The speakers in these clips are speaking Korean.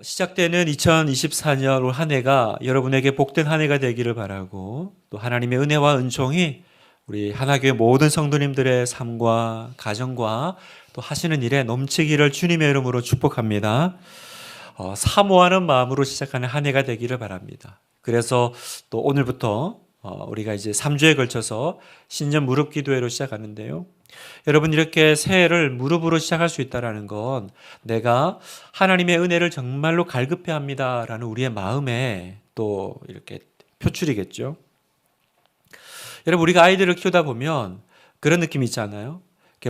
시작되는 2024년 올 한 해가 여러분에게 복된 한 해가 되기를 바라고, 또 하나님의 은혜와 은총이 우리 하나교회 모든 성도님들의 삶과 가정과 또 하시는 일에 넘치기를 주님의 이름으로 축복합니다. 사모하는 마음으로 시작하는 한 해가 되기를 바랍니다. 그래서 또 오늘부터 우리가 이제 3주에 걸쳐서 신년 무릎 기도회로 시작하는데요. 여러분, 이렇게 새해를 무릎으로 시작할 수 있다는 건 내가 하나님의 은혜를 정말로 갈급해 합니다라는 우리의 마음에 또 이렇게 표출이겠죠. 여러분, 우리가 아이들을 키우다 보면 그런 느낌이 있잖아요.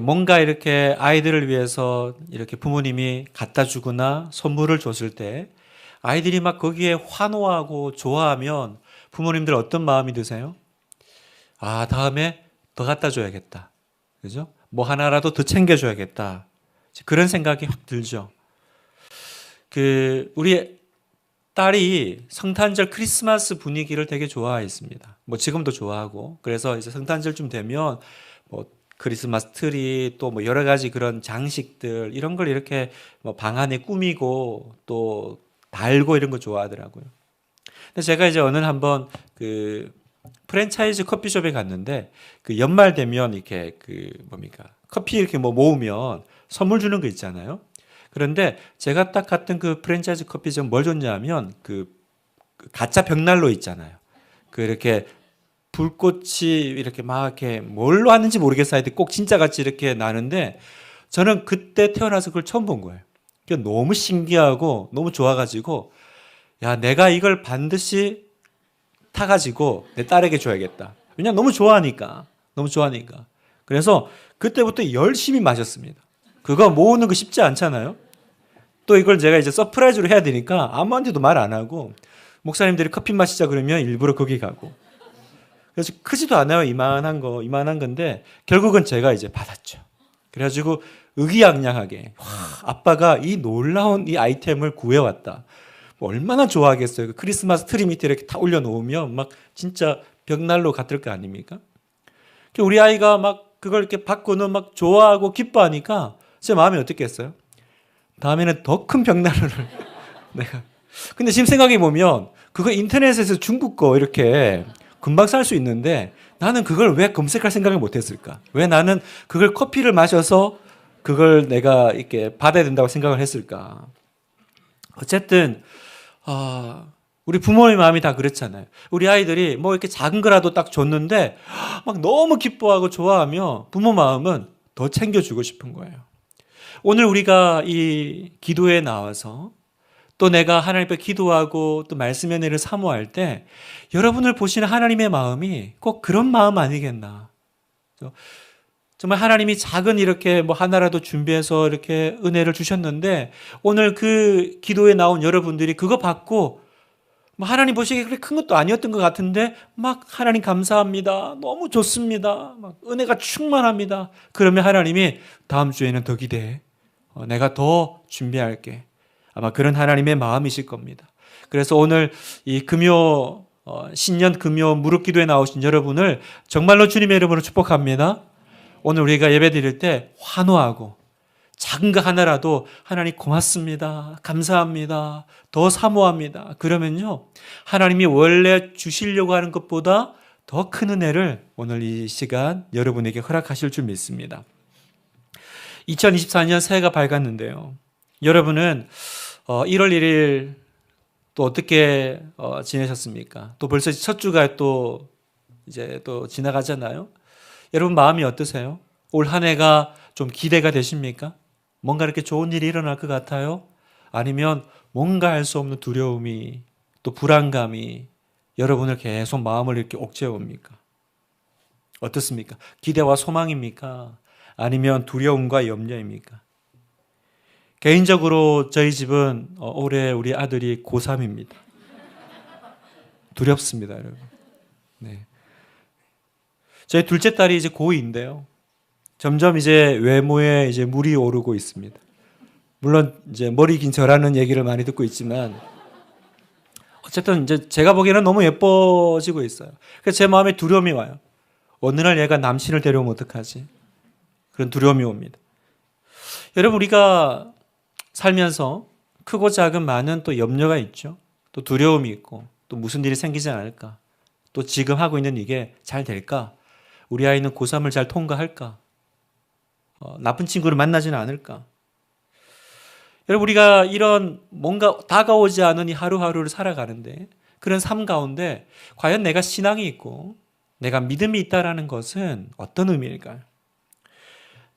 뭔가 이렇게 아이들을 위해서 이렇게 부모님이 갖다 주거나 선물을 줬을 때 아이들이 막 거기에 환호하고 좋아하면 부모님들 어떤 마음이 드세요? 아, 다음에 더 갖다 줘야겠다. 그죠? 뭐 하나라도 더 챙겨줘야겠다. 그런 생각이 확 들죠. 우리 딸이 성탄절 크리스마스 분위기를 되게 좋아했습니다. 뭐 지금도 좋아하고. 그래서 이제 성탄절쯤 되면 뭐 크리스마스 트리 또 뭐 여러 가지 그런 장식들 이런 걸 이렇게 뭐 방 안에 꾸미고 또 달고 이런 거 좋아하더라고요. 근데 제가 이제 어느 한번 프랜차이즈 커피숍에 갔는데 연말 되면 이렇게 커피 이렇게 뭐 모으면 선물 주는 거 있잖아요. 그런데 제가 딱 갔던 그 프랜차이즈 커피숍 뭘 줬냐면 가짜 벽난로 있잖아요. 이렇게 불꽃이 이렇게 막 이렇게 뭘로 하는지 모르겠어요. 하여튼 꼭 진짜 같이 이렇게 나는데 저는 그때 태어나서 그걸 처음 본 거예요. 너무 신기하고 너무 좋아가지고 야, 내가 이걸 반드시 타가지고 내 딸에게 줘야겠다. 왜냐면 너무 좋아하니까. 그래서 그때부터 열심히 마셨습니다. 그거 모으는 거 쉽지 않잖아요. 또 이걸 제가 이제 서프라이즈로 해야 되니까 아무한테도 말 안 하고 목사님들이 커피 마시자 그러면 일부러 거기 가고. 그래서 크지도 않아요. 이만한 건데 결국은 제가 이제 받았죠. 그래가지고 의기양양하게 와, 아빠가 이 놀라운 이 아이템을 구해왔다. 얼마나 좋아하겠어요. 크리스마스 트리 밑에 이렇게 다 올려놓으면 막 진짜 벽난로 같을 거 아닙니까? 우리 아이가 막 그걸 이렇게 받고는 막 좋아하고 기뻐하니까 제 마음이 어떻겠어요? 다음에는 더 큰 벽난로를 내가. 근데 지금 생각해 보면 그거 인터넷에서 중국 거 이렇게 금방 살 수 있는데 나는 그걸 왜 검색할 생각을 못 했을까? 왜 나는 그걸 커피를 마셔서 그걸 내가 이렇게 받아야 된다고 생각을 했을까? 어쨌든 우리 부모의 마음이 다 그렇잖아요. 우리 아이들이 뭐 이렇게 작은 거라도 딱 줬는데 막 너무 기뻐하고 좋아하며 부모 마음은 더 챙겨주고 싶은 거예요. 오늘 우리가 이 기도에 나와서 또 내가 하나님 앞에 기도하고 또 말씀의 은혜를 사모할 때 여러분을 보시는 하나님의 마음이 꼭 그런 마음 아니겠나. 정말 하나님이 작은 이렇게 뭐 하나라도 준비해서 이렇게 은혜를 주셨는데 오늘 그 기도에 나온 여러분들이 그거 받고 뭐 하나님 보시기에 그렇게 큰 것도 아니었던 것 같은데 막 하나님 감사합니다. 너무 좋습니다. 막 은혜가 충만합니다. 그러면 하나님이 다음 주에는 더 기대해. 내가 더 준비할게. 아마 그런 하나님의 마음이실 겁니다. 그래서 오늘 이 신년 금요 무릎 기도에 나오신 여러분을 정말로 주님의 이름으로 축복합니다. 오늘 우리가 예배 드릴 때 환호하고 작은 거 하나라도 하나님 고맙습니다. 감사합니다. 더 사모합니다. 그러면요, 하나님이 원래 주시려고 하는 것보다 더 큰 은혜를 오늘 이 시간 여러분에게 허락하실 줄 믿습니다. 2024년 새해가 밝았는데요. 여러분은 1월 1일 또 어떻게 지내셨습니까? 또 벌써 첫 주가 또 이제 또 지나가잖아요. 여러분 마음이 어떠세요? 올 한 해가 좀 기대가 되십니까? 뭔가 이렇게 좋은 일이 일어날 것 같아요? 아니면 뭔가 할 수 없는 두려움이 또 불안감이 여러분을 계속 마음을 이렇게 옥죄옵니까? 어떻습니까? 기대와 소망입니까? 아니면 두려움과 염려입니까? 개인적으로 저희 집은 올해 우리 아들이 고3입니다. 두렵습니다, 여러분. 네. 저희 둘째 딸이 이제 고2인데요. 점점 이제 외모에 이제 물이 오르고 있습니다. 물론 이제 머리 긴 저라는 얘기를 많이 듣고 있지만 어쨌든 이제 제가 보기에는 너무 예뻐지고 있어요. 그래서 제 마음에 두려움이 와요. 어느 날 얘가 남친을 데려오면 어떡하지? 그런 두려움이 옵니다. 여러분, 우리가 살면서 크고 작은 많은 또 염려가 있죠. 또 두려움이 있고 또 무슨 일이 생기지 않을까? 또 지금 하고 있는 이게 잘 될까? 우리 아이는 고3을 잘 통과할까? 나쁜 친구를 만나지는 않을까? 여러분 우리가 이런 뭔가 다가오지 않은 이 하루하루를 살아가는데 그런 삶 가운데 과연 내가 신앙이 있고 내가 믿음이 있다라는 것은 어떤 의미일까요?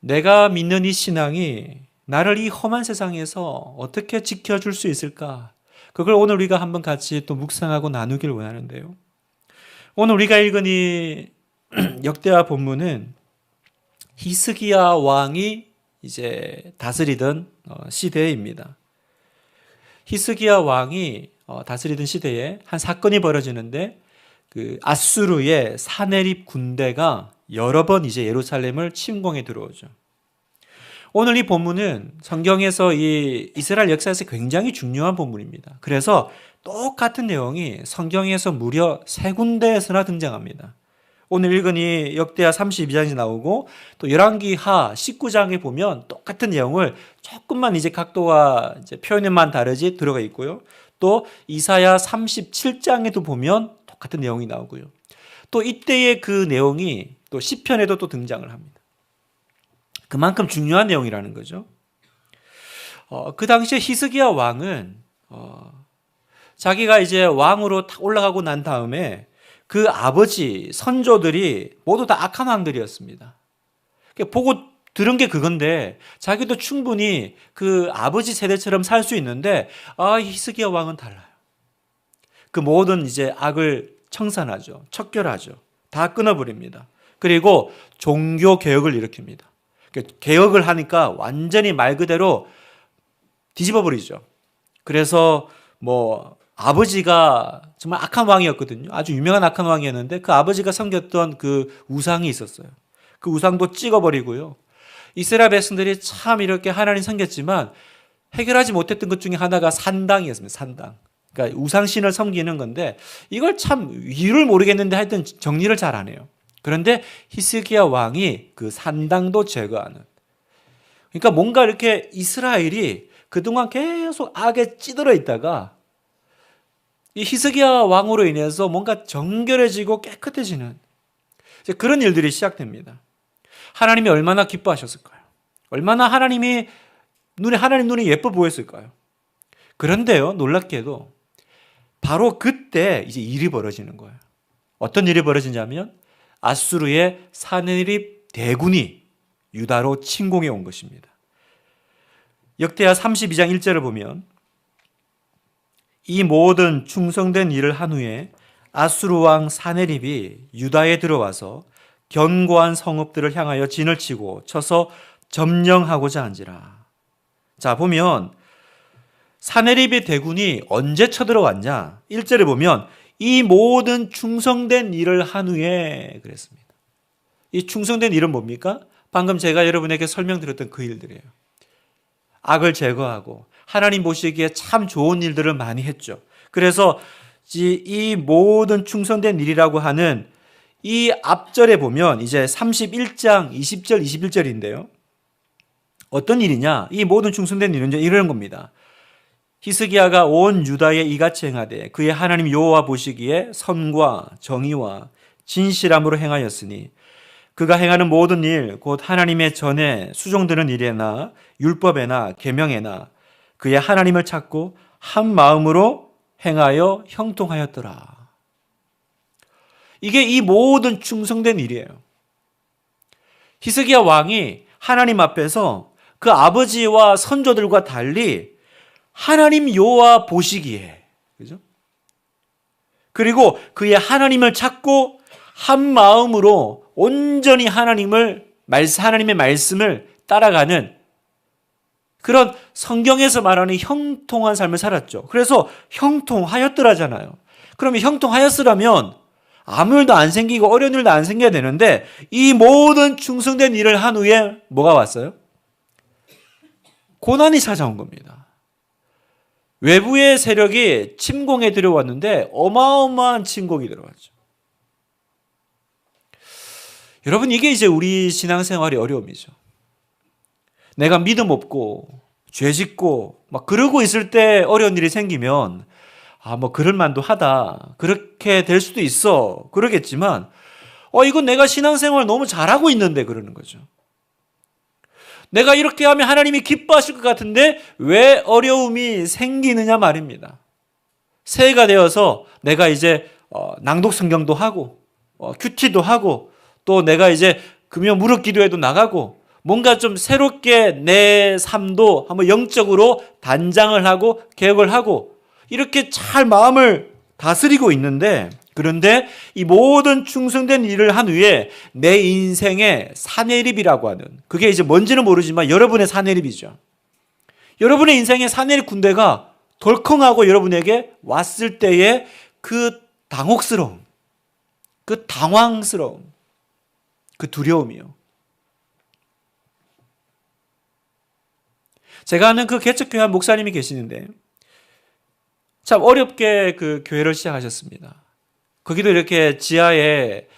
내가 믿는 이 신앙이 나를 이 험한 세상에서 어떻게 지켜줄 수 있을까? 그걸 오늘 우리가 한번 같이 또 묵상하고 나누길 원하는데요. 오늘 우리가 읽은 이 역대하 본문은 히스기야 왕이 이제 다스리던 시대입니다. 히스기야 왕이 다스리던 시대에 한 사건이 벌어지는데 그 아수르의 사네립 군대가 여러 번 이제 예루살렘을 침공해 들어오죠. 오늘 이 본문은 성경에서 이 이스라엘 역사에서 굉장히 중요한 본문입니다. 그래서 똑같은 내용이 성경에서 무려 3군데에서나 등장합니다. 오늘 읽은 이 역대하 32장이 나오고 또 열왕기하 19장에 보면 똑같은 내용을 조금만 이제 각도와 이제 표현만 다르지 들어가 있고요. 또 이사야 37장에도 보면 똑같은 내용이 나오고요. 또 이때의 그 내용이 또 시편에도 또 등장을 합니다. 그만큼 중요한 내용이라는 거죠. 그 당시에 히스기야 왕은 자기가 이제 왕으로 탁 올라가고 난 다음에 그 아버지 선조들이 모두 다 악한 왕들이었습니다. 보고 들은 게 그건데 자기도 충분히 그 아버지 세대처럼 살 수 있는데 히스기야 왕은 달라요. 그 모든 이제 악을 청산하죠. 척결하죠. 다 끊어버립니다. 그리고 종교 개혁을 일으킵니다. 개혁을 하니까 완전히 말 그대로 뒤집어 버리죠. 그래서 아버지가 정말 악한 왕이었거든요. 아주 유명한 악한 왕이었는데 그 아버지가 섬겼던 그 우상이 있었어요. 그 우상도 찍어버리고요. 이스라엘 백성들이 참 이렇게 하나님 섬겼지만 해결하지 못했던 것 중에 하나가 산당이었습니다. 산당. 그러니까 우상신을 섬기는 건데 이걸 참 이유를 모르겠는데 하여튼 정리를 잘 안 해요. 그런데 히스기야 왕이 그 산당도 제거하는. 그러니까 뭔가 이렇게 이스라엘이 그동안 계속 악에 찌들어 있다가 이 히스기야 왕으로 인해서 뭔가 정결해지고 깨끗해지는 그런 일들이 시작됩니다. 하나님이 얼마나 기뻐하셨을까요? 얼마나 하나님 눈이 예뻐 보였을까요? 그런데요, 놀랍게도 바로 그때 이제 일이 벌어지는 거예요. 어떤 일이 벌어지냐면 아수르의 사네립 대군이 유다로 침공해 온 것입니다. 역대하 32장 1절을 보면 이 모든 충성된 일을 한 후에 아수르 왕 사네립이 유다에 들어와서 견고한 성읍들을 향하여 진을 치고 쳐서 점령하고자 한지라. 자, 보면 사네립의 대군이 언제 쳐들어왔냐? 1절에 보면 이 모든 충성된 일을 한 후에 그랬습니다. 이 충성된 일은 뭡니까? 방금 제가 여러분에게 설명드렸던 그 일들이에요. 악을 제거하고 하나님 보시기에 참 좋은 일들을 많이 했죠. 그래서 이 모든 충성된 일이라고 하는 이 앞절에 보면 이제 31장 20절 21절인데요. 어떤 일이냐? 이 모든 충성된 일은 이런 겁니다. 히스기야가 온 유다에 이같이 행하되 그의 하나님 여호와 보시기에 선과 정의와 진실함으로 행하였으니 그가 행하는 모든 일 곧 하나님의 전에 수종드는 일에나 율법에나 계명에나 그의 하나님을 찾고 한 마음으로 행하여 형통하였더라. 이게 이 모든 충성된 일이에요. 히스기야 왕이 하나님 앞에서 그 아버지와 선조들과 달리 하나님 여호와 보시기에, 그죠? 그리고 그의 하나님을 찾고 한 마음으로 온전히 하나님의 말씀을 따라가는 그런 성경에서 말하는 형통한 삶을 살았죠. 그래서 형통하였더라잖아요. 그러면 형통하였으라면 아무 일도 안 생기고 어려운 일도 안 생겨야 되는데 이 모든 충성된 일을 한 후에 뭐가 왔어요? 고난이 찾아온 겁니다. 외부의 세력이 침공에 들어왔는데 어마어마한 침공이 들어왔죠. 여러분, 이게 이제 우리 신앙생활의 어려움이죠. 내가 믿음 없고 죄 짓고 막 그러고 있을 때 어려운 일이 생기면 뭐 그럴 만도 하다. 그렇게 될 수도 있어. 그러겠지만 이건 내가 신앙생활 너무 잘하고 있는데 그러는 거죠. 내가 이렇게 하면 하나님이 기뻐하실 것 같은데 왜 어려움이 생기느냐 말입니다. 새해가 되어서 내가 이제 낭독 성경도 하고 큐티도 하고 또 내가 이제 금요 무릎 기도회도 나가고 뭔가 좀 새롭게 내 삶도 한번 영적으로 단장을 하고 개혁을 하고 이렇게 잘 마음을 다스리고 있는데 그런데 이 모든 충성된 일을 한 후에 내 인생의 사내립이라고 하는 그게 이제 뭔지는 모르지만 여러분의 사내립이죠. 여러분의 인생의 사내립 군대가 덜컹하고 여러분에게 왔을 때의 그 당혹스러움, 그 당황스러움, 그 두려움이요. 제가 아는 그 개척교회 한 목사님이 계시는데 참 어렵게 그 교회를 시작하셨습니다. 거기도 이렇게 지하에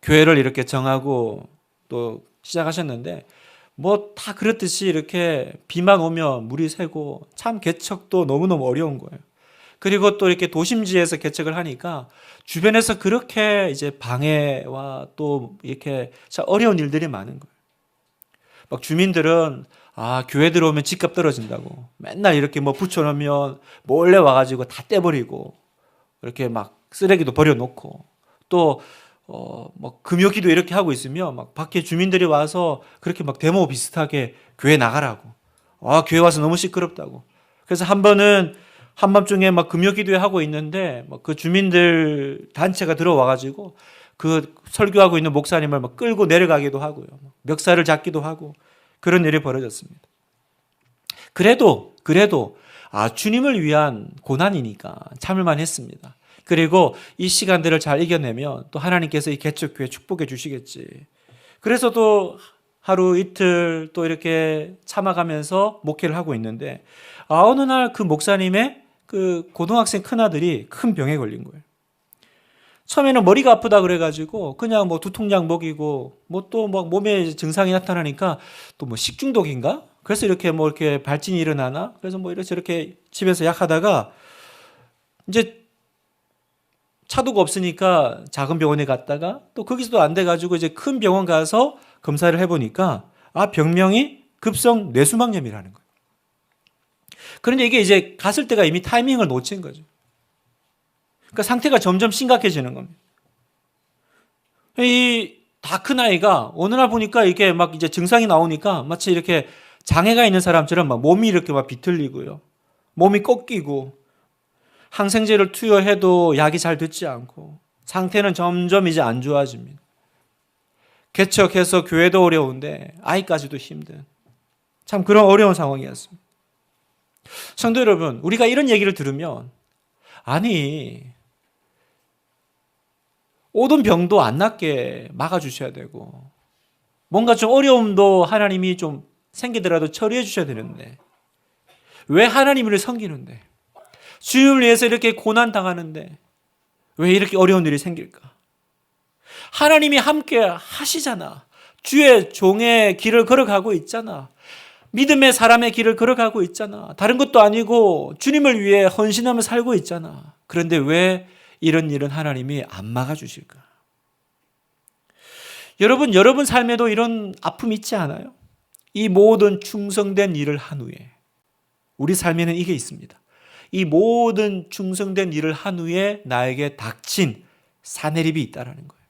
교회를 이렇게 정하고 또 시작하셨는데 뭐 다 그렇듯이 이렇게 비만 오면 물이 새고 참 개척도 너무너무 어려운 거예요. 그리고 또 이렇게 도심지에서 개척을 하니까 주변에서 그렇게 이제 방해와 또 이렇게 참 어려운 일들이 많은 거예요. 막 주민들은 교회 들어오면 집값 떨어진다고 맨날 이렇게 뭐 붙여놓으면 몰래 와가지고 다 떼버리고 이렇게 막 쓰레기도 버려놓고 또 뭐 금요기도 이렇게 하고 있으면 막 밖에 주민들이 와서 그렇게 막 데모 비슷하게 교회 나가라고 교회 와서 너무 시끄럽다고 그래서 한 번은 한밤중에 막 금요기도회 하고 있는데 그 주민들 단체가 들어와가지고 그 설교하고 있는 목사님을 막 끌고 내려가기도 하고요 멱살을 잡기도 하고 그런 일이 벌어졌습니다. 그래도 주님을 위한 고난이니까 참을만 했습니다. 그리고 이 시간들을 잘 이겨내면 또 하나님께서 이 개척교회 축복해 주시겠지. 그래서 또 하루 이틀 또 이렇게 참아가면서 목회를 하고 있는데 어느 날 그 목사님의 그 고등학생 큰아들이 큰 병에 걸린 거예요. 처음에는 머리가 아프다 그래가지고 그냥 뭐 두통약 먹이고 뭐 또 막 몸에 증상이 나타나니까 또 뭐 식중독인가? 그래서 이렇게 뭐 이렇게 발진이 일어나나? 그래서 뭐 이렇게 집에서 약하다가 이제 차도가 없으니까 작은 병원에 갔다가 또 거기서도 안 돼가지고 이제 큰 병원 가서 검사를 해보니까 병명이 급성 뇌수막염이라는 거예요. 그런데 이게 이제 갔을 때가 이미 타이밍을 놓친 거죠. 그러니까 상태가 점점 심각해지는 겁니다. 이 다 큰 아이가 어느 날 보니까 이게 막 이제 증상이 나오니까 마치 이렇게 장애가 있는 사람처럼 막 몸이 이렇게 막 비틀리고요. 몸이 꺾이고 항생제를 투여해도 약이 잘 듣지 않고 상태는 점점 이제 안 좋아집니다. 개척해서 교회도 어려운데 아이까지도 힘든 참 그런 어려운 상황이었습니다. 성도 여러분, 우리가 이런 얘기를 들으면 오던 병도 안 낫게 막아주셔야 되고 뭔가 좀 어려움도 하나님이 좀 생기더라도 처리해 주셔야 되는데 왜 하나님을 섬기는데 주님을 위해서 이렇게 고난당하는데 왜 이렇게 어려운 일이 생길까? 하나님이 함께 하시잖아. 주의 종의 길을 걸어가고 있잖아. 믿음의 사람의 길을 걸어가고 있잖아. 다른 것도 아니고 주님을 위해 헌신하며 살고 있잖아. 그런데 왜 이런 일은 하나님이 안 막아주실까? 여러분 삶에도 이런 아픔이 있지 않아요? 이 모든 충성된 일을 한 후에 우리 삶에는 이게 있습니다. 이 모든 충성된 일을 한 후에 나에게 닥친 사내립이 있다는 거예요.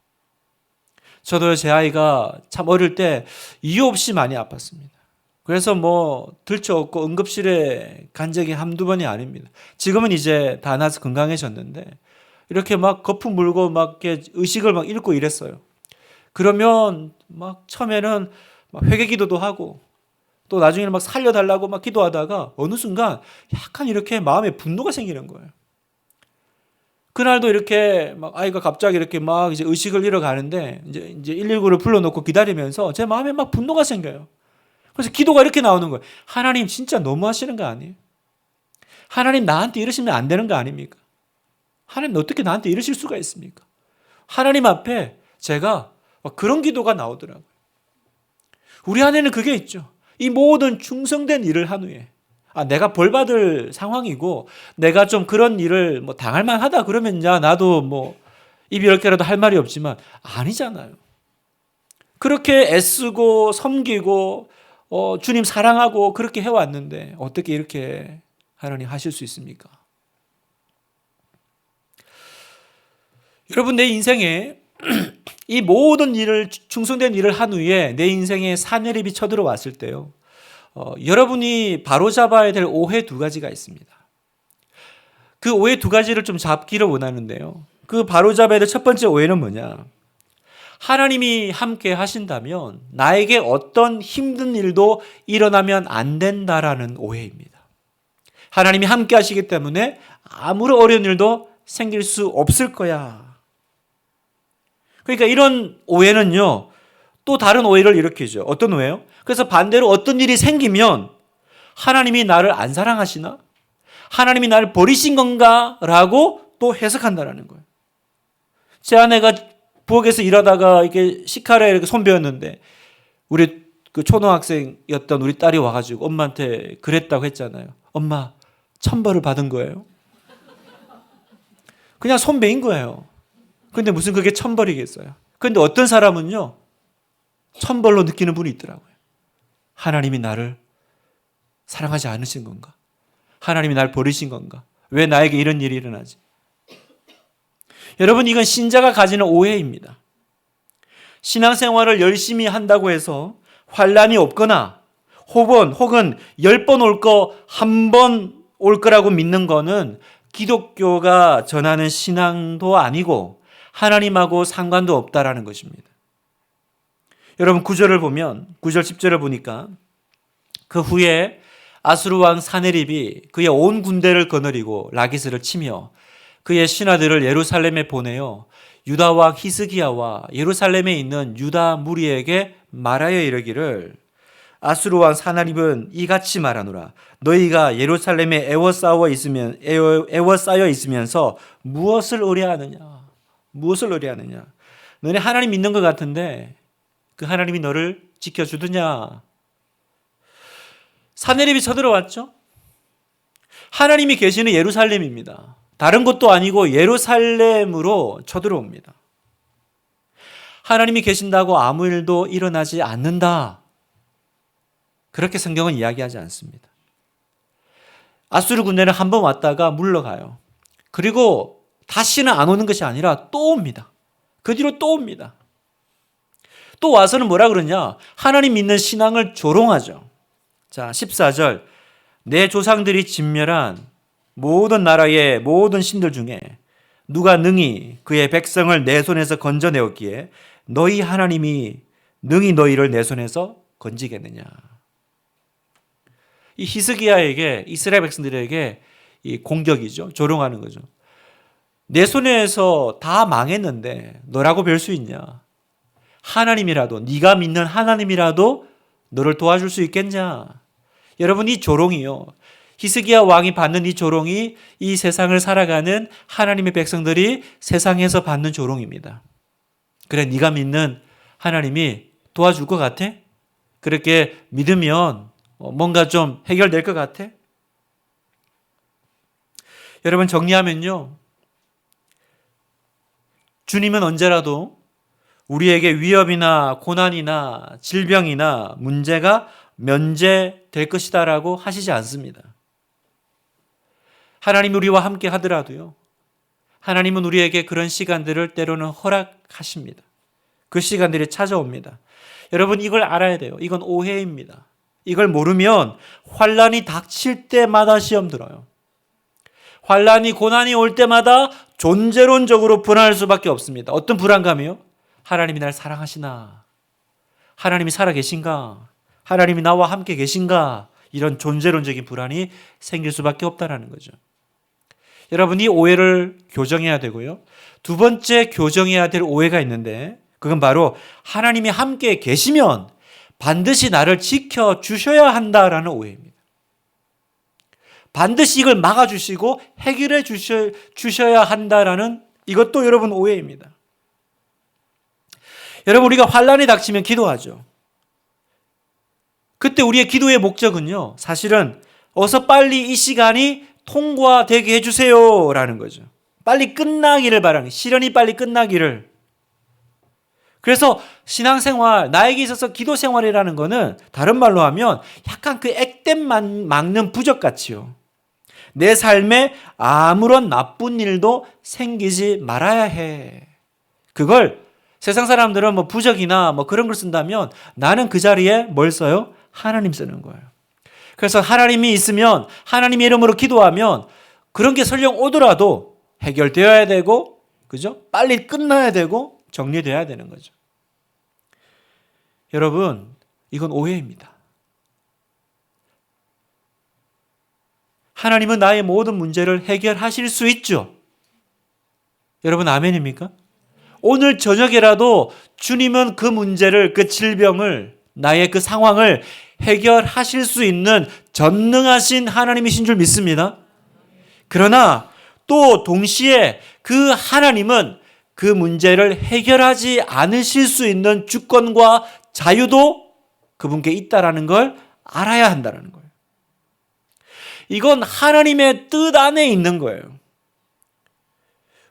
저도 제 아이가 참 어릴 때 이유 없이 많이 아팠습니다. 그래서 뭐 들쳐업고 응급실에 간 적이 한두 번이 아닙니다. 지금은 이제 다 나서 건강해졌는데 이렇게 막 거품 물고 막 이렇게 의식을 막 잃고 이랬어요. 그러면 막 처음에는 막 회개기도도 하고 또 나중에는 막 살려달라고 막 기도하다가 어느 순간 약간 이렇게 마음에 분노가 생기는 거예요. 그날도 이렇게 막 아이가 갑자기 이렇게 막 이제 의식을 잃어가는데 이제 119를 불러놓고 기다리면서 제 마음에 막 분노가 생겨요. 그래서 기도가 이렇게 나오는 거예요. 하나님 진짜 너무하시는 거 아니에요? 하나님 나한테 이러시면 안 되는 거 아닙니까? 하나님 어떻게 나한테 이러실 수가 있습니까? 하나님 앞에 제가 그런 기도가 나오더라고요. 우리 안에는 그게 있죠. 이 모든 충성된 일을 한 후에 내가 벌받을 상황이고 내가 좀 그런 일을 뭐 당할 만하다 그러면 야 나도 뭐 입이 10개라도 할 말이 없지만 아니잖아요. 그렇게 애쓰고 섬기고 주님 사랑하고 그렇게 해왔는데 어떻게 이렇게 하나님 하실 수 있습니까? 여러분 내 인생에 이 모든 일을 충성된 일을 한 후에 내 인생에 산해립이 쳐들어왔을 때요. 여러분이 바로잡아야 될 오해 두 가지가 있습니다. 그 오해 두 가지를 좀 잡기를 원하는데요. 그 바로잡아야 될 첫 번째 오해는 뭐냐? 하나님이 함께 하신다면 나에게 어떤 힘든 일도 일어나면 안 된다라는 오해입니다. 하나님이 함께 하시기 때문에 아무런 어려운 일도 생길 수 없을 거야. 그러니까 이런 오해는요, 또 다른 오해를 일으키죠. 어떤 오해요? 그래서 반대로 어떤 일이 생기면 하나님이 나를 안 사랑하시나? 하나님이 나를 버리신 건가? 라고 또 해석한다는 거예요. 제 아내가 부엌에서 일하다가 이렇게 식칼에 이렇게 손 베었는데 우리 그 초등학생이었던 우리 딸이 와가지고 엄마한테 그랬다고 했잖아요. 엄마, 천벌을 받은 거예요. 그냥 손 베인 거예요. 근데 무슨 그게 천벌이겠어요. 근데 어떤 사람은요, 천벌로 느끼는 분이 있더라고요. 하나님이 나를 사랑하지 않으신 건가? 하나님이 나를 버리신 건가? 왜 나에게 이런 일이 일어나지? 여러분, 이건 신자가 가지는 오해입니다. 신앙생활을 열심히 한다고 해서 환난이 없거나 혹은 10번 올 거 한 번 올 거라고 믿는 거는 기독교가 전하는 신앙도 아니고 하나님하고 상관도 없다라는 것입니다. 여러분 9절을 보면 9절 10절을 보니까 그 후에 아수르 왕 사네립이 그의 온 군대를 거느리고 라기스를 치며 그의 신하들을 예루살렘에 보내어 유다 왕 히스기야와 예루살렘에 있는 유다 무리에게 말하여 이르기를 아수르 왕 사나립은 이같이 말하노라. 너희가 예루살렘에 애워싸여 있으면서 무엇을 의뢰하느냐? 무엇을 의뢰하느냐? 너네 하나님 믿는 것 같은데 그 하나님이 너를 지켜주느냐? 사네립이 쳐들어왔죠? 하나님이 계시는 예루살렘입니다. 다른 곳도 아니고 예루살렘으로 쳐들어옵니다. 하나님이 계신다고 아무 일도 일어나지 않는다. 그렇게 성경은 이야기하지 않습니다. 아수르 군대는 한 번 왔다가 물러가요. 그리고 다시는 안 오는 것이 아니라 또 옵니다. 그 뒤로 또 옵니다. 또 와서는 뭐라 그러냐? 하나님 믿는 신앙을 조롱하죠. 자, 14절. 내 조상들이 진멸한 모든 나라의 모든 신들 중에 누가 능히 그의 백성을 내 손에서 건져내었기에 너희 하나님이 능히 너희를 내 손에서 건지겠느냐? 이 히스기야에게 이스라엘 백성들에게 이 공격이죠. 조롱하는 거죠. 내 손에서 다 망했는데 너라고 별 수 있냐? 하나님이라도 네가 믿는 하나님이라도 너를 도와줄 수 있겠냐? 여러분 이 조롱이요. 히스기야 왕이 받는 이 조롱이 이 세상을 살아가는 하나님의 백성들이 세상에서 받는 조롱입니다. 그래 네가 믿는 하나님이 도와줄 것 같아? 그렇게 믿으면 뭔가 좀 해결될 것 같아? 여러분 정리하면요. 주님은 언제라도 우리에게 위협이나 고난이나 질병이나 문제가 면제될 것이다라고 하시지 않습니다. 하나님이 우리와 함께 하더라도요. 하나님은 우리에게 그런 시간들을 때로는 허락하십니다. 그 시간들이 찾아옵니다. 여러분 이걸 알아야 돼요. 이건 오해입니다. 이걸 모르면 환난이 닥칠 때마다 시험 들어요. 환난이 고난이 올 때마다 존재론적으로 불안할 수밖에 없습니다. 어떤 불안감이요? 하나님이 날 사랑하시나? 하나님이 살아계신가? 하나님이 나와 함께 계신가? 이런 존재론적인 불안이 생길 수밖에 없다는 거죠. 여러분 이 오해를 교정해야 되고요. 두 번째 교정해야 될 오해가 있는데 그건 바로 하나님이 함께 계시면 반드시 나를 지켜주셔야 한다라는 오해입니다. 반드시 이걸 막아주시고 해결해 주셔야 한다라는 이것도 여러분 오해입니다. 여러분 우리가 환난이 닥치면 기도하죠. 그때 우리의 기도의 목적은요, 사실은 어서 빨리 이 시간이 통과되게 해주세요 라는 거죠. 빨리 끝나기를 바라는, 시련이 빨리 끝나기를. 그래서 신앙생활, 나에게 있어서 기도 생활이라는 거는 다른 말로 하면 약간 그 액땜만 막는 부적같이요. 내 삶에 아무런 나쁜 일도 생기지 말아야 해. 그걸 세상 사람들은 뭐 부적이나 뭐 그런 걸 쓴다면 나는 그 자리에 뭘 써요? 하나님 쓰는 거예요. 그래서 하나님이 있으면 하나님의 이름으로 기도하면 그런 게 설령 오더라도 해결되어야 되고, 그죠? 빨리 끝나야 되고 정리되어야 되는 거죠. 여러분, 이건 오해입니다. 하나님은 나의 모든 문제를 해결하실 수 있죠. 여러분, 아멘입니까? 오늘 저녁에라도 주님은 그 문제를, 그 질병을, 나의 그 상황을 해결하실 수 있는 전능하신 하나님이신 줄 믿습니다. 그러나 또 동시에 그 하나님은 그 문제를 해결하지 않으실 수 있는 주권과 자유도 그분께 있다라는 걸 알아야 한다는 거예요. 이건 하나님의 뜻 안에 있는 거예요.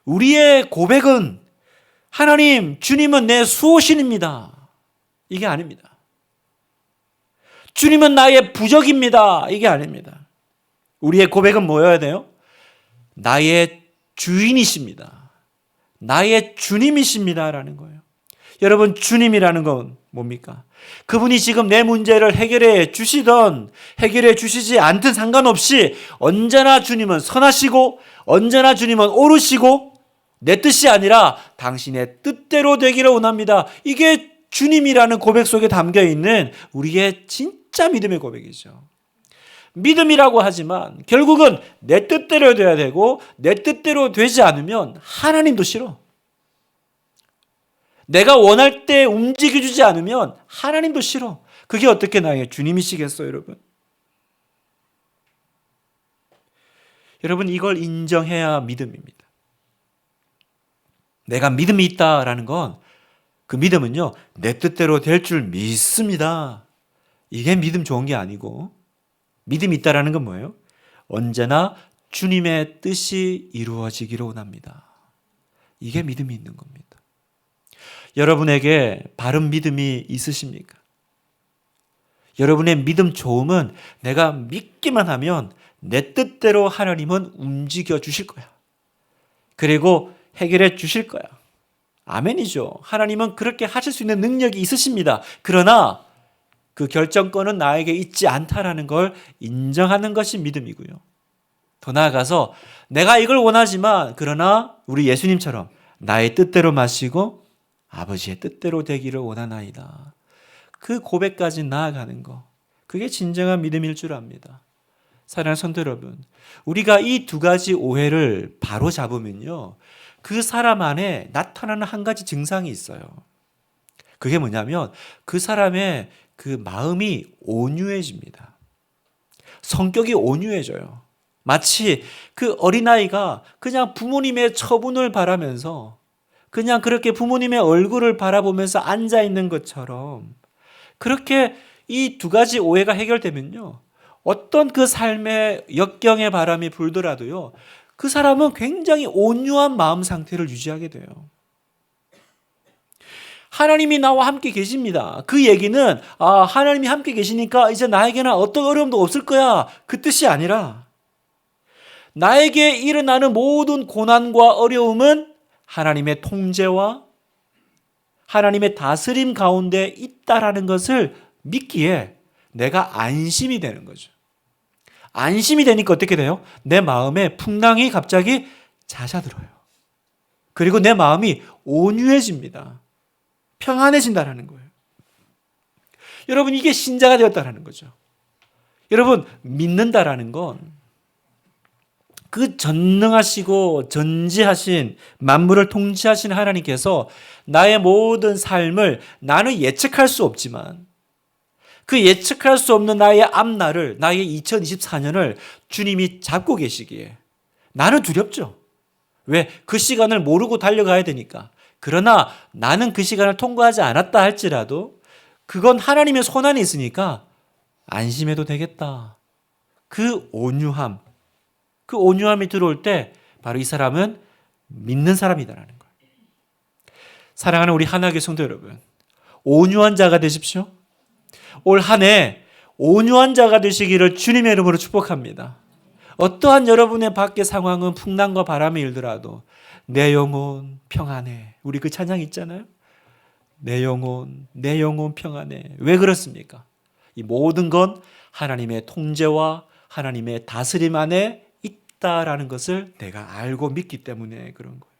우리의 고백은 하나님, 주님은 내 수호신입니다. 이게 아닙니다. 주님은 나의 부적입니다. 이게 아닙니다. 우리의 고백은 뭐여야 돼요? 나의 주인이십니다. 나의 주님이십니다라는 거예요. 여러분, 주님이라는 건 뭡니까? 그분이 지금 내 문제를 해결해 주시던 해결해 주시지 않든 상관없이 언제나 주님은 선하시고 언제나 주님은 옳으시고 내 뜻이 아니라 당신의 뜻대로 되기를 원합니다. 이게 주님이라는 고백 속에 담겨 있는 우리의 진짜 믿음의 고백이죠. 믿음이라고 하지만 결국은 내 뜻대로 돼야 되고 내 뜻대로 되지 않으면 하나님도 싫어. 내가 원할 때 움직여주지 않으면 하나님도 싫어. 그게 어떻게 나의 주님이시겠어요, 여러분? 여러분, 이걸 인정해야 믿음입니다. 내가 믿음이 있다라는 건 그 믿음은요, 내 뜻대로 될 줄 믿습니다. 이게 믿음 좋은 게 아니고 믿음이 있다라는 건 뭐예요? 언제나 주님의 뜻이 이루어지기를 원합니다. 이게 믿음이 있는 겁니다. 여러분에게 바른 믿음이 있으십니까? 여러분의 믿음 좋음은 내가 믿기만 하면 내 뜻대로 하나님은 움직여 주실 거야. 그리고 해결해 주실 거야. 아멘이죠. 하나님은 그렇게 하실 수 있는 능력이 있으십니다. 그러나 그 결정권은 나에게 있지 않다라는 걸 인정하는 것이 믿음이고요. 더 나아가서 내가 이걸 원하지만 그러나 우리 예수님처럼 나의 뜻대로 마시고 아버지의 뜻대로 되기를 원하나이다. 그 고백까지 나아가는 거, 그게 진정한 믿음일 줄 압니다. 사랑하는 성도 여러분, 우리가 이 두 가지 오해를 바로 잡으면요, 그 사람 안에 나타나는 한 가지 증상이 있어요. 그게 뭐냐면 그 사람의 그 마음이 온유해집니다. 성격이 온유해져요. 마치 그 어린아이가 그냥 부모님의 처분을 바라면서 그냥 그렇게 부모님의 얼굴을 바라보면서 앉아있는 것처럼, 그렇게 이 두 가지 오해가 해결되면요, 어떤 그 삶의 역경의 바람이 불더라도요, 그 사람은 굉장히 온유한 마음 상태를 유지하게 돼요. 하나님이 나와 함께 계십니다. 그 얘기는 하나님이 함께 계시니까 이제 나에게는 어떤 어려움도 없을 거야, 그 뜻이 아니라 나에게 일어나는 모든 고난과 어려움은 하나님의 통제와 하나님의 다스림 가운데 있다라는 것을 믿기에 내가 안심이 되는 거죠. 안심이 되니까 어떻게 돼요? 내 마음에 풍랑이 갑자기 잦아들어요. 그리고 내 마음이 온유해집니다. 평안해진다는 거예요. 여러분, 이게 신자가 되었다는 거죠. 여러분, 믿는다라는 건 그 전능하시고 전지하신 만물을 통치하신 하나님께서 나의 모든 삶을 나는 예측할 수 없지만 그 예측할 수 없는 나의 앞날을, 나의 2024년을 주님이 잡고 계시기에 나는 두렵죠. 왜? 그 시간을 모르고 달려가야 되니까. 그러나 나는 그 시간을 통과하지 않았다 할지라도 그건 하나님의 손안에 있으니까 안심해도 되겠다. 그 온유함이 들어올 때 바로 이 사람은 믿는 사람이다라는 거예요. 사랑하는 우리 하나교회 성도 여러분, 온유한 자가 되십시오. 올 한 해 온유한 자가 되시기를 주님의 이름으로 축복합니다. 어떠한 여러분의 밖의 상황은 풍랑과 바람이 일더라도 내 영혼 평안해. 우리 그 찬양 있잖아요. 내 영혼 평안해. 왜 그렇습니까? 이 모든 건 하나님의 통제와 하나님의 다스림 안에 있다라는 것을 내가 알고 믿기 때문에 그런 거예요.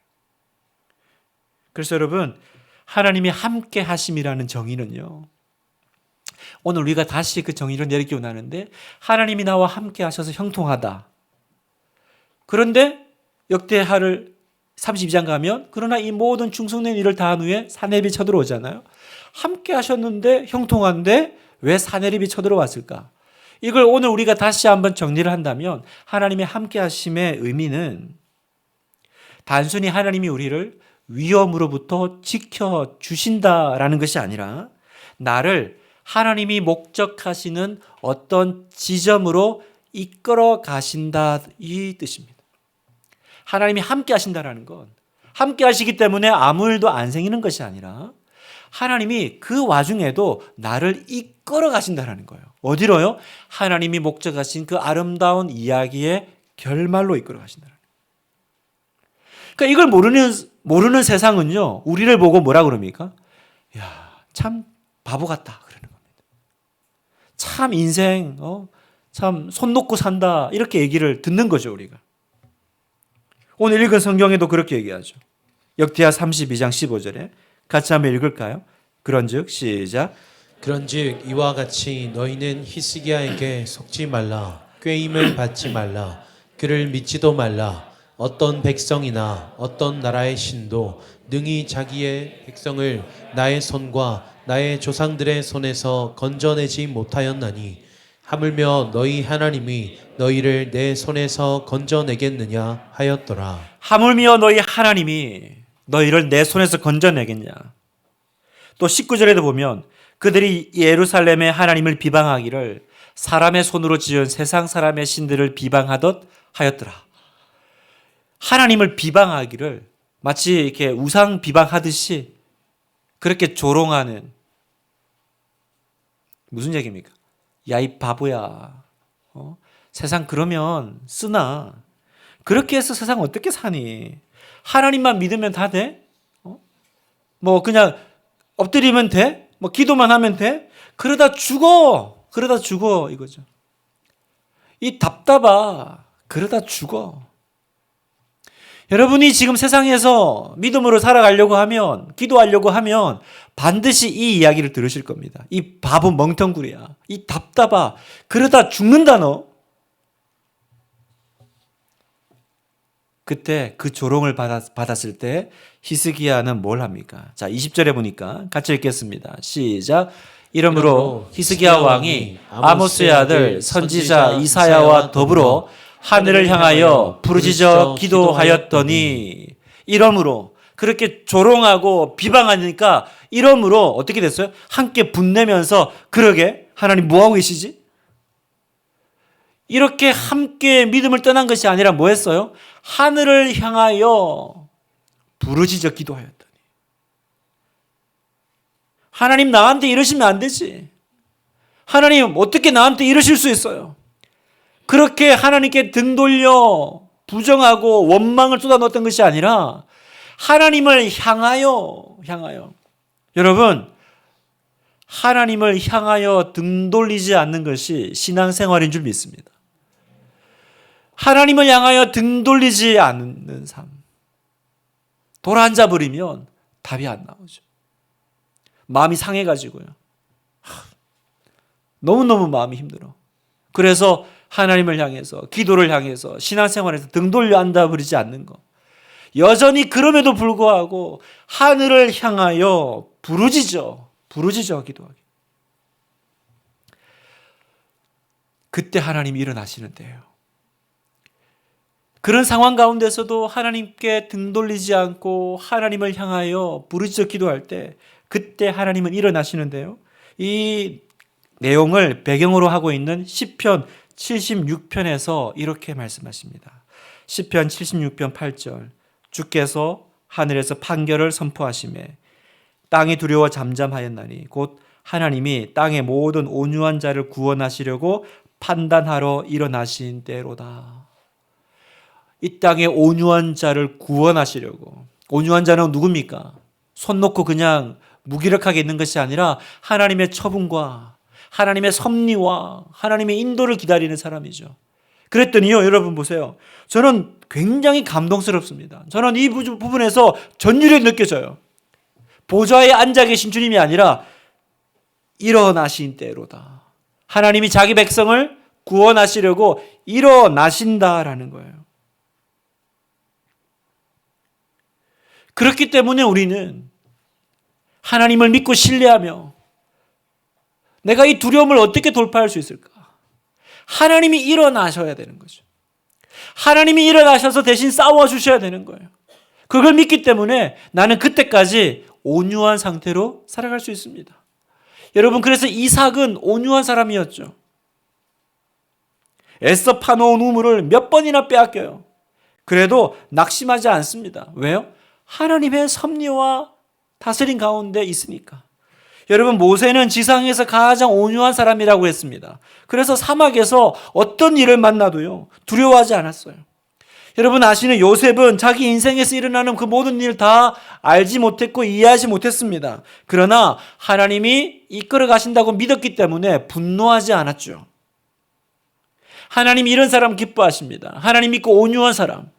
그래서 여러분, 하나님이 함께 하심이라는 정의는요, 오늘 우리가 다시 그 정의를 내리기 원하는데, 하나님이 나와 함께 하셔서 형통하다. 그런데 역대하를 32장 가면 그러나 이 모든 충성된 일을 다한 후에 사내립이 쳐들어오잖아요. 함께 하셨는데 형통한데 왜 사내립이 쳐들어왔을까? 이걸 오늘 우리가 다시 한번 정리를 한다면 하나님의 함께 하심의 의미는 단순히 하나님이 우리를 위험으로부터 지켜주신다라는 것이 아니라 나를 하나님이 목적하시는 어떤 지점으로 이끌어 가신다 이 뜻입니다. 하나님이 함께 하신다라는 건 함께 하시기 때문에 아무 일도 안 생기는 것이 아니라 하나님이 그 와중에도 나를 이끌어 가신다라는 거예요. 어디로요? 하나님이 목적하신 그 아름다운 이야기의 결말로 이끌어 가신다는 거예요. 그러니까 이걸 모르는 세상은요, 우리를 보고 뭐라 그럽니까? 야, 참 바보 같다 그러는 겁니다. 참 인생 참 손 놓고 산다 이렇게 얘기를 듣는 거죠, 우리가. 오늘 읽은 성경에도 그렇게 얘기하죠. 역대하 32장 15절에 같이 한번 읽을까요? 그런즉 시작. 그런즉 이와 같이 너희는 히스기야에게 속지 말라, 꾀임을 받지 말라, 그를 믿지도 말라. 어떤 백성이나 어떤 나라의 신도 능히 자기의 백성을 나의 손과 나의 조상들의 손에서 건져내지 못하였나니 하물며 너희 하나님이 너희를 내 손에서 건져내겠느냐 하였더라. 하물며 너희 하나님이 너희를 내 손에서 건져내겠냐. 또 19절에도 보면 그들이 예루살렘의 하나님을 비방하기를 사람의 손으로 지은 세상 사람의 신들을 비방하듯 하였더라. 하나님을 비방하기를 마치 이렇게 우상 비방하듯이 그렇게 조롱하는, 무슨 얘기입니까? 야, 이 바보야. 세상 그러면 쓰나? 그렇게 해서 세상 어떻게 사니? 하나님만 믿으면 다 돼? 뭐 그냥 엎드리면 돼? 뭐 기도만 하면 돼? 그러다 죽어 이거죠. 이 답답아. 그러다 죽어. 여러분이 지금 세상에서 믿음으로 살아가려고 하면, 기도하려고 하면 반드시 이 이야기를 들으실 겁니다. 이 바보 멍텅구리야. 이 답답아. 그러다 죽는다 너. 그때 그 조롱을 받았을 때 히스기야는 뭘 합니까? 자, 20절에 보니까 같이 읽겠습니다. 시작. 이러므로 히스기야 왕이 아모스의 아들 선지자 이사야와 더불어 하늘을 향하여 부르짖어 기도하였더니, 이러므로 그렇게 조롱하고 비방하니까 이러므로 어떻게 됐어요? 함께 분내면서 그러게 하나님 뭐하고 계시지? 이렇게 함께 믿음을 떠난 것이 아니라 뭐 했어요? 하늘을 향하여 부르짖어 기도하였더니. 하나님 나한테 이러시면 안 되지. 하나님 어떻게 나한테 이러실 수 있어요? 그렇게 하나님께 등 돌려 부정하고 원망을 쏟아놓았던 것이 아니라 하나님을 향하여. 여러분, 하나님을 향하여 등 돌리지 않는 것이 신앙생활인 줄 믿습니다. 하나님을 향하여 등 돌리지 않는 삶. 돌아앉아 버리면 답이 안 나오죠. 마음이 상해가지고요. 너무너무 마음이 힘들어. 그래서 하나님을 향해서, 기도를 향해서, 신앙생활에서 등 돌려 앉아 버리지 않는 것. 여전히 그럼에도 불구하고 하늘을 향하여 부르짖어 기도하기. 그때 하나님이 일어나시는데요. 그런 상황 가운데서도 하나님께 등 돌리지 않고 하나님을 향하여 부르짖어 기도할 때 그때 하나님은 일어나시는데요. 이 내용을 배경으로 하고 있는 시편 76편에서 이렇게 말씀하십니다. 시편 76편 8절 주께서 하늘에서 판결을 선포하시매 땅이 두려워 잠잠하였나니 곧 하나님이 땅의 모든 온유한 자를 구원하시려고 판단하러 일어나신 때로다. 이 땅의 온유한 자를 구원하시려고. 온유한 자는 누굽니까? 손 놓고 그냥 무기력하게 있는 것이 아니라 하나님의 처분과 하나님의 섭리와 하나님의 인도를 기다리는 사람이죠. 그랬더니요, 여러분 보세요. 저는 굉장히 감동스럽습니다. 저는 이 부분에서 전율이 느껴져요. 보좌에 앉아 계신 주님이 아니라 일어나신 때로다. 하나님이 자기 백성을 구원하시려고 일어나신다라는 거예요. 그렇기 때문에 우리는 하나님을 믿고 신뢰하며 내가 이 두려움을 어떻게 돌파할 수 있을까? 하나님이 일어나셔야 되는 거죠. 하나님이 일어나셔서 대신 싸워주셔야 되는 거예요. 그걸 믿기 때문에 나는 그때까지 온유한 상태로 살아갈 수 있습니다. 여러분, 그래서 이삭은 온유한 사람이었죠. 애써 파놓은 우물을 몇 번이나 빼앗겨요. 그래도 낙심하지 않습니다. 왜요? 하나님의 섭리와 다스림 가운데 있으니까. 여러분, 모세는 지상에서 가장 온유한 사람이라고 했습니다. 그래서 사막에서 어떤 일을 만나도요, 두려워하지 않았어요. 여러분 아시는 요셉은 자기 인생에서 일어나는 그 모든 일 다 알지 못했고 이해하지 못했습니다. 그러나 하나님이 이끌어 가신다고 믿었기 때문에 분노하지 않았죠. 하나님이 이런 사람 기뻐하십니다. 하나님 믿고 온유한 사람.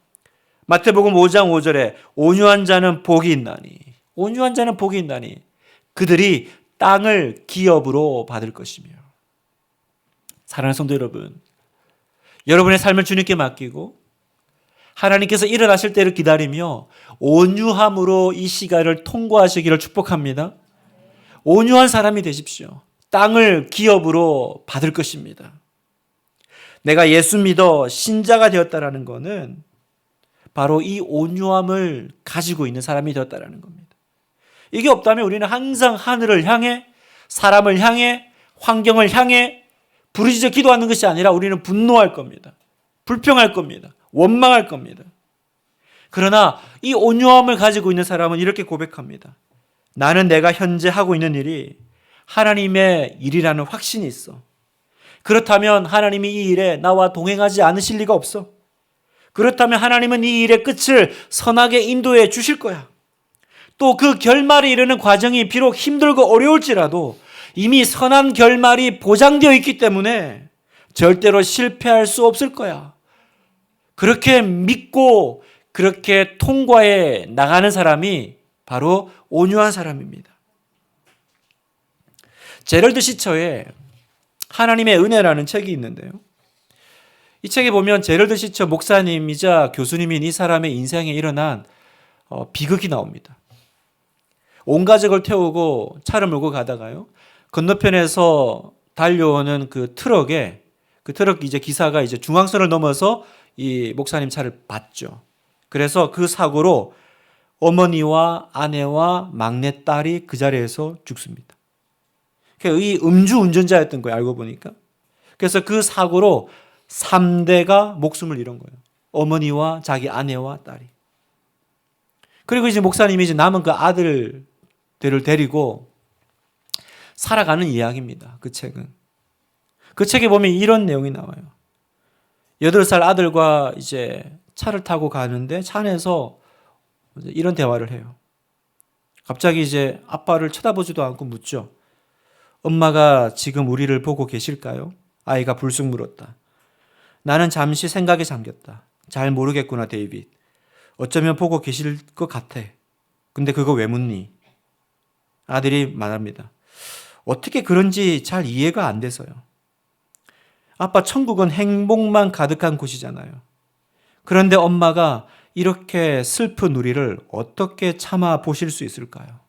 마태복음 5장 5절에 온유한 자는 복이 있나니, 온유한 자는 복이 있나니 그들이 땅을 기업으로 받을 것이며. 사랑하는 성도 여러분, 여러분의 삶을 주님께 맡기고 하나님께서 일어나실 때를 기다리며 온유함으로 이 시간을 통과하시기를 축복합니다. 온유한 사람이 되십시오. 땅을 기업으로 받을 것입니다. 내가 예수 믿어 신자가 되었다라는 것은 바로 이 온유함을 가지고 있는 사람이 되었다라는 겁니다. 이게 없다면 우리는 항상 하늘을 향해, 사람을 향해, 환경을 향해 부르짖어 기도하는 것이 아니라 우리는 분노할 겁니다. 불평할 겁니다. 원망할 겁니다. 그러나 이 온유함을 가지고 있는 사람은 이렇게 고백합니다. 나는 내가 현재 하고 있는 일이 하나님의 일이라는 확신이 있어. 그렇다면 하나님이 이 일에 나와 동행하지 않으실 리가 없어. 그렇다면 하나님은 이 일의 끝을 선하게 인도해 주실 거야. 또 그 결말에 이르는 과정이 비록 힘들고 어려울지라도 이미 선한 결말이 보장되어 있기 때문에 절대로 실패할 수 없을 거야. 그렇게 믿고 그렇게 통과해 나가는 사람이 바로 온유한 사람입니다. 제럴드 시처의 하나님의 은혜라는 책이 있는데요. 이 책에 보면 제럴드 시처 목사님이자 교수님인 이 사람의 인생에 일어난 비극이 나옵니다. 온 가족을 태우고 차를 몰고 가다가요, 건너편에서 달려오는 그 트럭에, 그 트럭 이제 기사가 이제 중앙선을 넘어서 이 목사님 차를 봤죠. 그래서 그 사고로 어머니와 아내와 막내딸이 그 자리에서 죽습니다. 이 음주 운전자였던 거예요, 알고 보니까. 그래서 그 사고로 3대가 목숨을 잃은 거예요. 어머니와 자기 아내와 딸이. 그리고 이제 목사님이 이제 남은 그 아들들을 데리고 살아가는 이야기입니다. 그 책은. 그 책에 보면 이런 내용이 나와요. 8살 아들과 이제 차를 타고 가는데 차 안에서 이런 대화를 해요. 갑자기 이제 아빠를 쳐다보지도 않고 묻죠. 엄마가 지금 우리를 보고 계실까요? 아이가 불쑥 물었다. 나는 잠시 생각에 잠겼다. 잘 모르겠구나, 데이빗. 어쩌면 보고 계실 것 같아. 근데 그거 왜 묻니? 아들이 말합니다. 어떻게 그런지 잘 이해가 안 돼서요. 아빠, 천국은 행복만 가득한 곳이잖아요. 그런데 엄마가 이렇게 슬픈 우리를 어떻게 참아 보실 수 있을까요?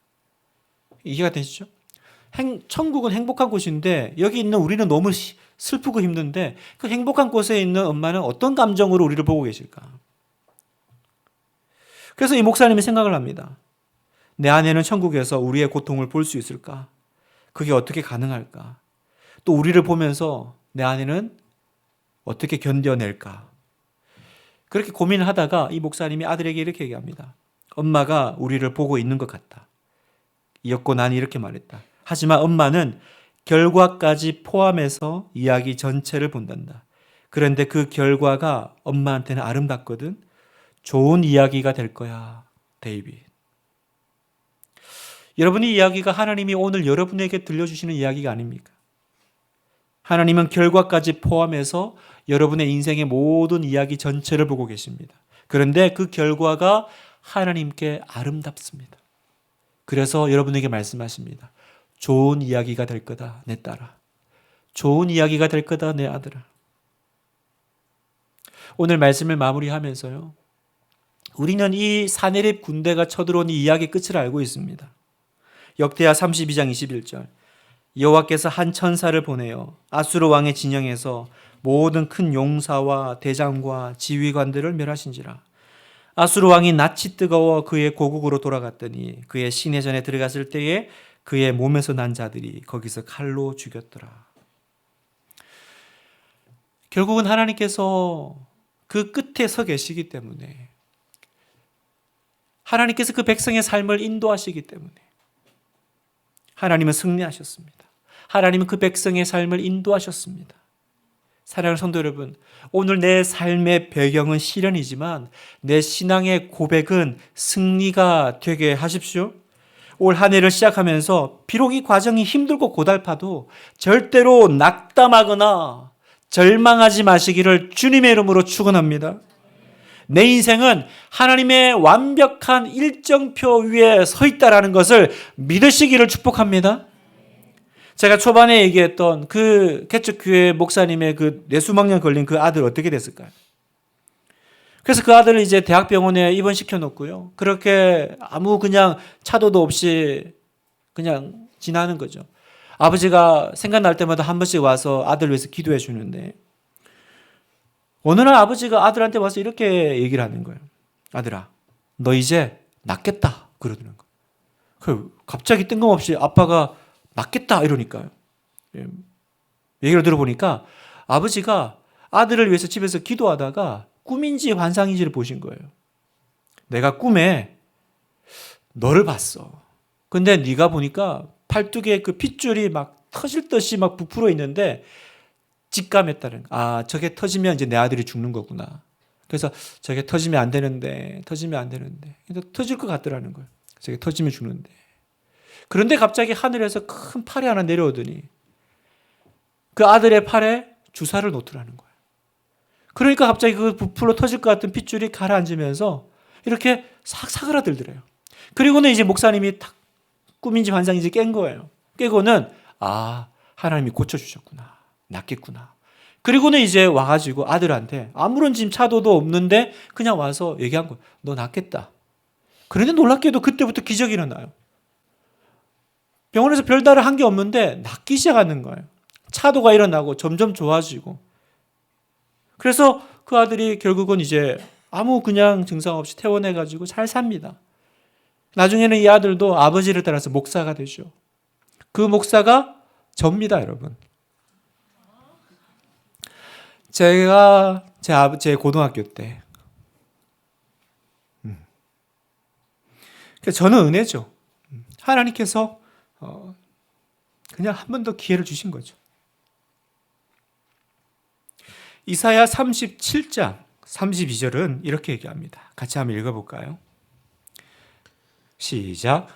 이해가 되시죠? 천국은 행복한 곳인데 여기 있는 우리는 너무 슬프고 힘든데 그 행복한 곳에 있는 엄마는 어떤 감정으로 우리를 보고 계실까? 그래서 이 목사님이 생각을 합니다. 내 아내는 천국에서 우리의 고통을 볼 수 있을까? 그게 어떻게 가능할까? 또 우리를 보면서 내 아내는 어떻게 견뎌낼까? 그렇게 고민을 하다가 이 목사님이 아들에게 이렇게 얘기합니다. 엄마가 우리를 보고 있는 것 같다. 이었고 난 이렇게 말했다. 하지만 엄마는 결과까지 포함해서 이야기 전체를 본단다. 그런데 그 결과가 엄마한테는 아름답거든. 좋은 이야기가 될 거야, 데이빗. 여러분의 이야기가 하나님이 오늘 여러분에게 들려주시는 이야기가 아닙니까? 하나님은 결과까지 포함해서 여러분의 인생의 모든 이야기 전체를 보고 계십니다. 그런데 그 결과가 하나님께 아름답습니다. 그래서 여러분에게 말씀하십니다. 좋은 이야기가 될 거다, 내 딸아. 좋은 이야기가 될 거다, 내 아들아. 오늘 말씀을 마무리하면서요. 우리는 이 사내립 군대가 쳐들어온 이 이야기의 끝을 알고 있습니다. 역대하 32장 21절. 여호와께서 한 천사를 보내어 아수르 왕의 진영에서 모든 큰 용사와 대장과 지휘관들을 멸하신지라. 아수르 왕이 낯이 뜨거워 그의 고국으로 돌아갔더니 그의 시내전에 들어갔을 때에 그의 몸에서 난 자들이 거기서 칼로 죽였더라. 결국은 하나님께서 그 끝에 서 계시기 때문에, 하나님께서 그 백성의 삶을 인도하시기 때문에 하나님은 승리하셨습니다. 하나님은 그 백성의 삶을 인도하셨습니다. 사랑하는 성도 여러분, 오늘 내 삶의 배경은 시련이지만 내 신앙의 고백은 승리가 되게 하십시오. 올 한 해를 시작하면서 비록 이 과정이 힘들고 고달파도 절대로 낙담하거나 절망하지 마시기를 주님의 이름으로 축원합니다. 내 인생은 하나님의 완벽한 일정표 위에 서 있다라는 것을 믿으시기를 축복합니다. 제가 초반에 얘기했던 그 개척교회 목사님의 그 뇌수막염 걸린 그 아들 어떻게 됐을까요? 그래서 그 아들을 이제 대학병원에 입원시켜 놓고요. 그렇게 아무 그냥 차도도 없이 그냥 지나는 거죠. 아버지가 생각날 때마다 한 번씩 와서 아들 위해서 기도해 주는데, 어느 날 아버지가 아들한테 와서 이렇게 얘기를 하는 거예요. 아들아, 너 이제 낫겠다. 그러더라는 거예요. 갑자기 뜬금없이 아빠가 낫겠다 이러니까요. 얘기를 들어보니까 아버지가 아들을 위해서 집에서 기도하다가 꿈인지 환상인지를 보신 거예요. 내가 꿈에 너를 봤어. 근데 네가 보니까 팔뚝에 그 핏줄이 막 터질 듯이 막 부풀어 있는데 직감했다는, 저게 터지면 이제 내 아들이 죽는 거구나. 그래서 저게 터지면 안 되는데. 근데 터질 것 같더라는 거예요. 저게 터지면 죽는데. 그런데 갑자기 하늘에서 큰 팔이 하나 내려오더니 그 아들의 팔에 주사를 놓더라는 거예요. 그러니까 갑자기 그 부풀어 터질 것 같은 핏줄이 가라앉으면서 이렇게 싹 사그라들더래요. 그리고는 이제 목사님이 탁 꿈인지 환상인지 깬 거예요. 깨고는 하나님이 고쳐주셨구나. 낫겠구나. 그리고는 이제 와가지고 아들한테 아무런 지금 차도도 없는데 그냥 와서 얘기한 거예요. 너 낫겠다. 그런데 놀랍게도 그때부터 기적이 일어나요. 병원에서 별다른 한 게 없는데 낫기 시작하는 거예요. 차도가 일어나고 점점 좋아지고. 그래서 그 아들이 결국은 이제 아무 그냥 증상 없이 퇴원해가지고 잘 삽니다. 나중에는 이 아들도 아버지를 따라서 목사가 되죠. 그 목사가 접니다, 여러분. 제가 제 고등학교 때, 저는 은혜죠. 하나님께서 그냥 한 번 더 기회를 주신 거죠. 이사야 37장 32절은 이렇게 얘기합니다. 같이 한번 읽어볼까요? 시작.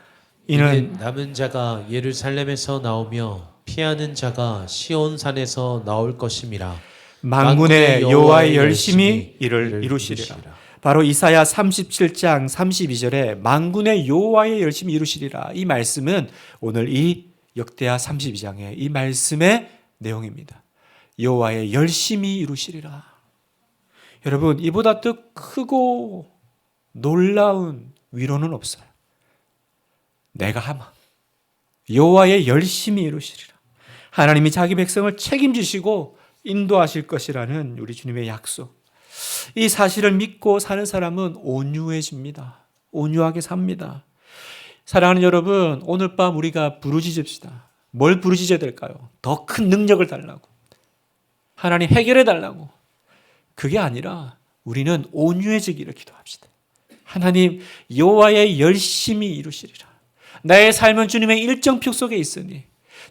이는 남은 자가 예루살렘에서 나오며 피하는 자가 시온산에서 나올 것임이라. 만군의 여호와의 열심히 이를 이루시리라. 바로 이사야 37장 32절에 만군의 여호와의 열심히 이루시리라. 이 말씀은 오늘 이 역대하 32장의 이 말씀의 내용입니다. 여호와의 열심히 이루시리라. 여러분, 이보다 더 크고 놀라운 위로는 없어요. 내가 하마 여호와의 열심히 이루시리라. 하나님이 자기 백성을 책임지시고 인도하실 것이라는 우리 주님의 약속. 이 사실을 믿고 사는 사람은 온유해집니다. 온유하게 삽니다. 사랑하는 여러분, 오늘 밤 우리가 부르짖읍시다. 뭘 부르짖어야 될까요? 더 큰 능력을 달라고. 하나님 해결해 달라고. 그게 아니라 우리는 온유해지기를 기도합시다. 하나님 여호와의 열심히 이루시리라. 나의 삶은 주님의 일정표 속에 있으니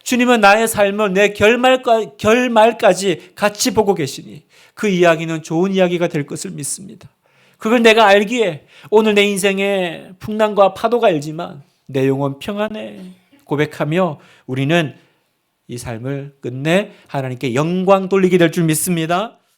주님은 나의 삶을 내 결말까지 같이 보고 계시니 그 이야기는 좋은 이야기가 될 것을 믿습니다. 그걸 내가 알기에 오늘 내 인생에 풍랑과 파도가 일지만 내 영혼 평안해 고백하며 우리는 이 삶을 끝내 하나님께 영광 돌리게 될 줄 믿습니다.